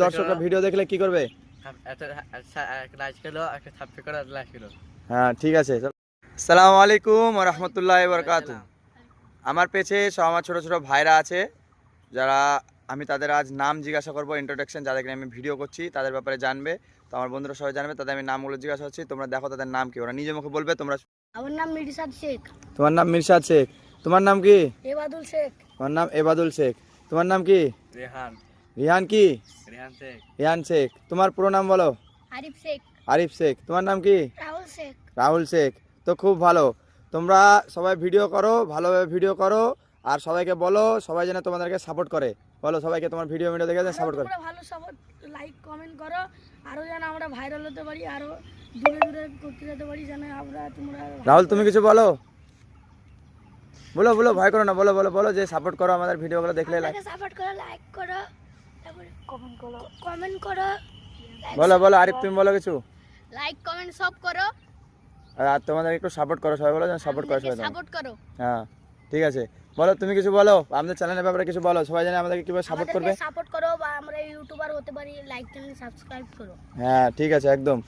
দর্শকরা ভিডিও দেখলে কি করবে? হ্যাঁ ঠিক আছে। আসসালামু আলাইকুম ওয়া রাহমাতুল্লাহি ওয়া বারাকাতুহু। আমার পেছে সব আমার ছোট ছোট ভাইরা আছে, যারা আমি তাদের আজ নাম জিজ্ঞাসা করবো, ইন্ট্রোডাকশন, যাদেরকে আমি ভিডিও করছি তাদের ব্যাপারে জানবে। তো আমার বন্ধুরা সবাই জানবে, তাদের আমি নামগুলো জিজ্ঞাসা করছি, তোমরা দেখো তাদের নাম কি, ওরা নিজে মুখে বলবে, তোমরা। আমার নাম মিরশাদ শেখ। তোমার নাম মিরশাদ শেখ। তোমার নাম কি? এবাদুল শেখ। তোমার নাম এবাদুল শেখ। তোমার নাম কি? রেহান। রিহান কি? রেহান শেখ। রিহান শেখ। তোমার পুরো নাম বলো। আরিফ শেখ। আরিফ শেখ। তোমার নাম কি? রাহুল শেখ। রাহুল শেখ। তো খুব ভালো, তোমরা সবাই ভিডিও করো, ভালোভাবে ভিডিও করো, আর সবাইকে বলো সবাই যেন তোমাদেরকে সাপোর্ট করে। বলো সবাইকে তোমার ভিডিও দেখে সাপোর্ট করে। তোমরা ভালো সাপোর্ট, লাইক কমেন্ট করো, আরো যেন আমরা ভাইরাল হতে পারি, আরো দূরে দূরে করতে যেতে পারি, যেন আমরা তোমরা। রাহুল তুমি কিছু বলো, বলো বলো, ভয় করো না, বলো বলো বলো যে সাপোর্ট করো আমাদের ভিডিওগুলো দেখলে। সাপোর্ট করো, লাইক করো, তারপরে কমেন্ট করো। বলো বলো আরিফ তুমি বলো কিছু। লাইক কমেন্ট সব করো, আর তোমাদের একটু সাপোর্ট করো সবাই, বলো যেন সাপোর্ট করে সবাই। সাপোর্ট করো। হ্যাঁ ঠিক আছে, বলো তুমি কিছু বলো, আমাদের চ্যানেলের ব্যাপারে কিছু বলো, সবাই জানে আমাদেরকে কিভাবে সাপোর্ট করবে। সাপোর্ট করো বা আমরা ইউটিউবার হতে পারি, লাইক চ্যানেল সাবস্ক্রাইব করো। হ্যাঁ ঠিক আছে একদম।